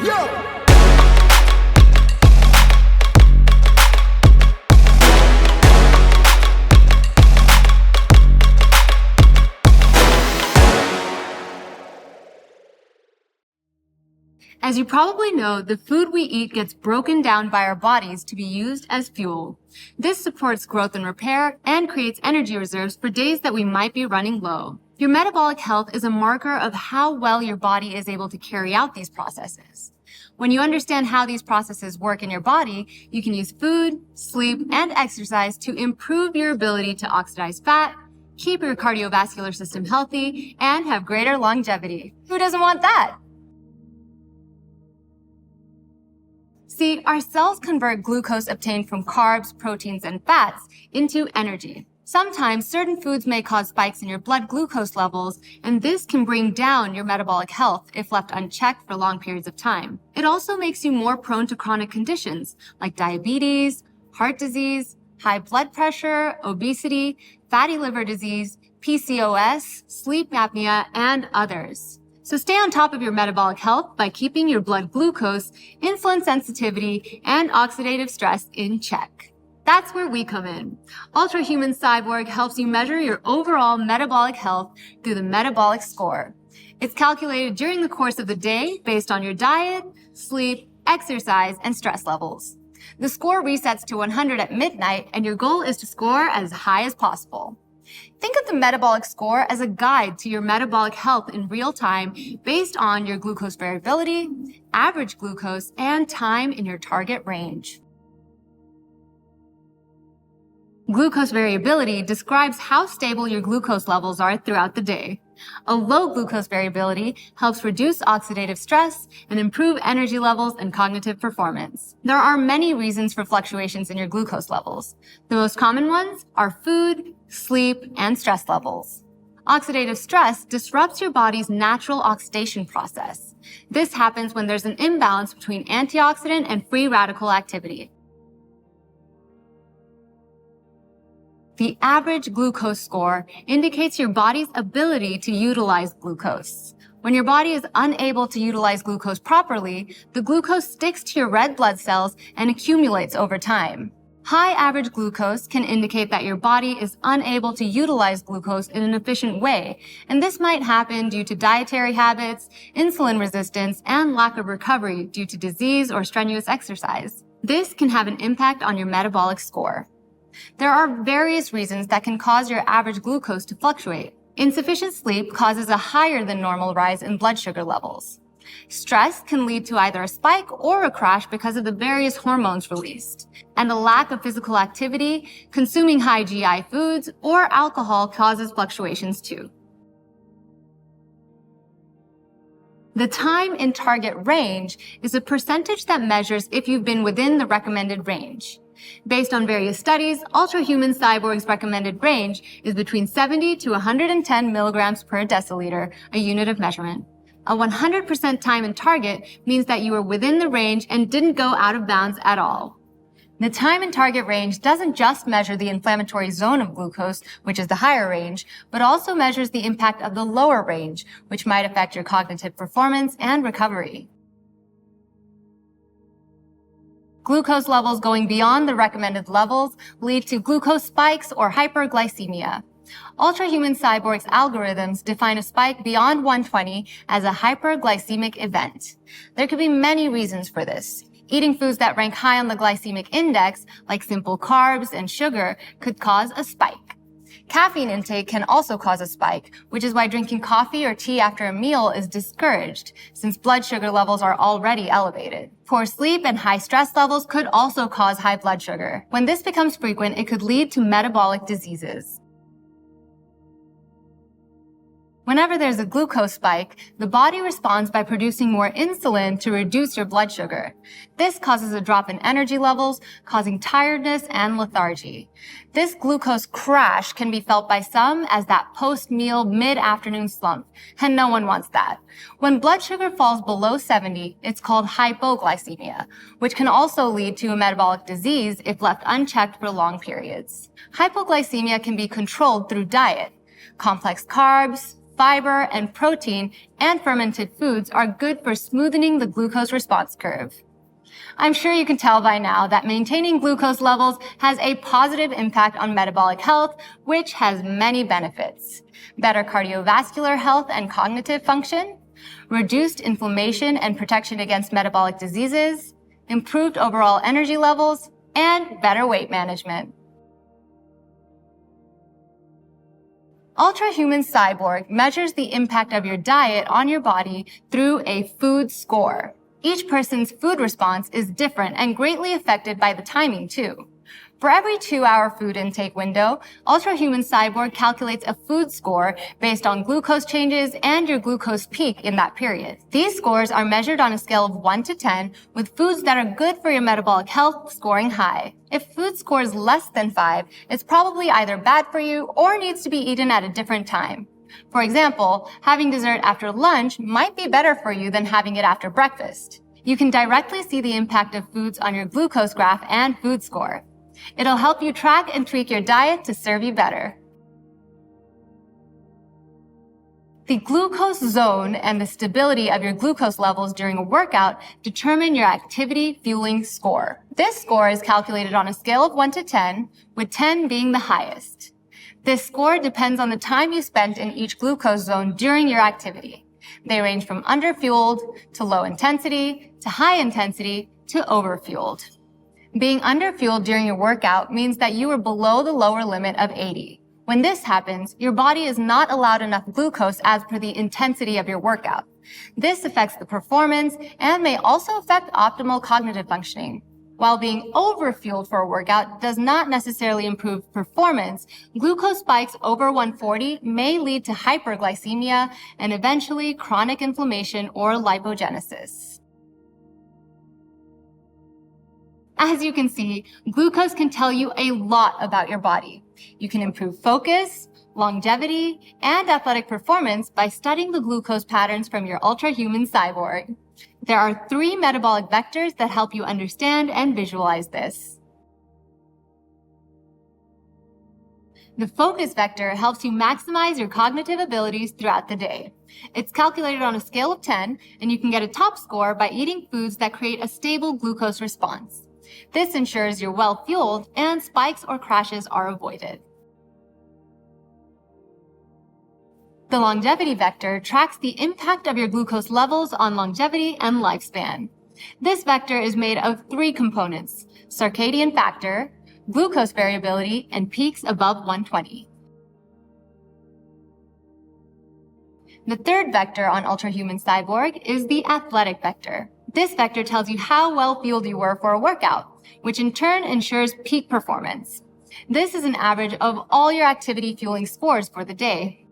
Yo! As you probably know, the food we eat gets broken down by our bodies to be used as fuel. This supports growth and repair and creates energy reserves for days that we might be running low. Your metabolic health is a marker of how well your body is able to carry out these processes. When you understand how these processes work in your body, you can use food, sleep, and exercise to improve your ability to oxidize fat, keep your cardiovascular system healthy, and have greater longevity. Who doesn't want that? See, our cells convert glucose obtained from carbs, proteins, and fats into energy. Sometimes certain foods may cause spikes in your blood glucose levels, and this can bring down your metabolic health if left unchecked for long periods of time. It also makes you more prone to chronic conditions like diabetes, heart disease, high blood pressure, obesity, fatty liver disease, PCOS, sleep apnea, and others. So stay on top of your metabolic health by keeping your blood glucose, insulin sensitivity, and oxidative stress in check. That's where we come in. Ultrahuman Cyborg helps you measure your overall metabolic health through the metabolic score. It's calculated during the course of the day based on your diet, sleep, exercise, and stress levels. The score resets to 100 at midnight, and your goal is to score as high as possible. Think of the metabolic score as a guide to your metabolic health in real time based on your glucose variability, average glucose, and time in your target range. Glucose variability describes how stable your glucose levels are throughout the day. A low glucose variability helps reduce oxidative stress and improve energy levels and cognitive performance. There are many reasons for fluctuations in your glucose levels. The most common ones are food, sleep, and stress levels. Oxidative stress disrupts your body's natural oxidation process. This happens when there's an imbalance between antioxidant and free radical activity. The average glucose score indicates your body's ability to utilize glucose. When your body is unable to utilize glucose properly, the glucose sticks to your red blood cells and accumulates over time. High average glucose can indicate that your body is unable to utilize glucose in an efficient way, and this might happen due to dietary habits, insulin resistance, and lack of recovery due to disease or strenuous exercise. This can have an impact on your metabolic score. There are various reasons that can cause your average glucose to fluctuate. Insufficient sleep causes a higher than normal rise in blood sugar levels. Stress can lead to either a spike or a crash because of the various hormones released. And a lack of physical activity, consuming high GI foods, or alcohol causes fluctuations too. The time in target range is a percentage that measures if you've been within the recommended range. Based on various studies, Ultrahuman Cyborg's recommended range is between 70 to 110 milligrams per deciliter, a unit of measurement. A 100% time in target means that you were within the range and didn't go out of bounds at all. The time in target range doesn't just measure the inflammatory zone of glucose, which is the higher range, but also measures the impact of the lower range, which might affect your cognitive performance and recovery. Glucose levels going beyond the recommended levels lead to glucose spikes or hyperglycemia. Ultrahuman Cyborg's algorithms define a spike beyond 120 as a hyperglycemic event. There could be many reasons for this. Eating foods that rank high on the glycemic index, like simple carbs and sugar, could cause a spike. Caffeine intake can also cause a spike, which is why drinking coffee or tea after a meal is discouraged, since blood sugar levels are already elevated. Poor sleep and high stress levels could also cause high blood sugar. When this becomes frequent, it could lead to metabolic diseases. Whenever there's a glucose spike, the body responds by producing more insulin to reduce your blood sugar. This causes a drop in energy levels, causing tiredness and lethargy. This glucose crash can be felt by some as that post-meal mid-afternoon slump, and no one wants that. When blood sugar falls below 70, it's called hypoglycemia, which can also lead to a metabolic disease if left unchecked for long periods. Hypoglycemia can be controlled through diet. Complex carbs, fiber, and protein, and fermented foods are good for smoothing the glucose response curve. I'm sure you can tell by now that maintaining glucose levels has a positive impact on metabolic health, which has many benefits. Better cardiovascular health and cognitive function, reduced inflammation and protection against metabolic diseases, improved overall energy levels, and better weight management. Ultrahuman Cyborg measures the impact of your diet on your body through a food score. Each person's food response is different and greatly affected by the timing too. For every 2-hour food intake window, Ultrahuman Cyborg calculates a food score based on glucose changes and your glucose peak in that period. These scores are measured on a scale of 1 to 10, with foods that are good for your metabolic health scoring high. If food scores less than 5, it's probably either bad for you or needs to be eaten at a different time. For example, having dessert after lunch might be better for you than having it after breakfast. You can directly see the impact of foods on your glucose graph and food score. It'll help you track and tweak your diet to serve you better. The glucose zone and the stability of your glucose levels during a workout determine your activity fueling score. This score is calculated on a scale of 1 to 10, with 10 being the highest. This score depends on the time you spent in each glucose zone during your activity. They range from underfueled to low intensity to high intensity to overfueled. Being underfueled during your workout means that you are below the lower limit of 80. When this happens, your body is not allowed enough glucose as per the intensity of your workout. This affects the performance and may also affect optimal cognitive functioning. While being overfueled for a workout does not necessarily improve performance, glucose spikes over 140 may lead to hyperglycemia and eventually chronic inflammation or lipogenesis. As you can see, glucose can tell you a lot about your body. You can improve focus, longevity, and athletic performance by studying the glucose patterns from your Ultrahuman Cyborg. There are 3 metabolic vectors that help you understand and visualize this. The focus vector helps you maximize your cognitive abilities throughout the day. It's calculated on a scale of 10, and you can get a top score by eating foods that create a stable glucose response. This ensures you're well fueled and spikes or crashes are avoided. The longevity vector tracks the impact of your glucose levels on longevity and lifespan. This vector is made of 3 components: circadian factor, glucose variability, and peaks above 120. The third vector on Ultrahuman Cyborg is the athletic vector. This vector tells you how well fueled you were for a workout, which in turn ensures peak performance. This is an average of all your activity fueling scores for the day.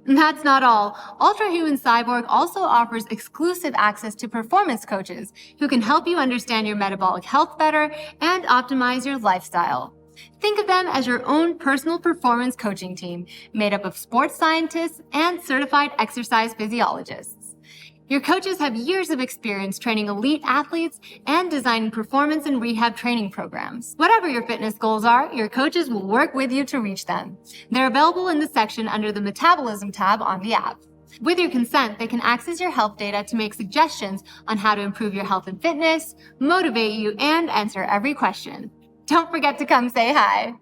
And that's not all. Ultrahuman Cyborg also offers exclusive access to performance coaches who can help you understand your metabolic health better and optimize your lifestyle. Think of them as your own personal performance coaching team, made up of sports scientists and certified exercise physiologists. Your coaches have years of experience training elite athletes and designing performance and rehab training programs. Whatever your fitness goals are, your coaches will work with you to reach them. They're available in the section under the Metabolism tab on the app. With your consent, they can access your health data to make suggestions on how to improve your health and fitness, motivate you, and answer every question. Don't forget to come say hi.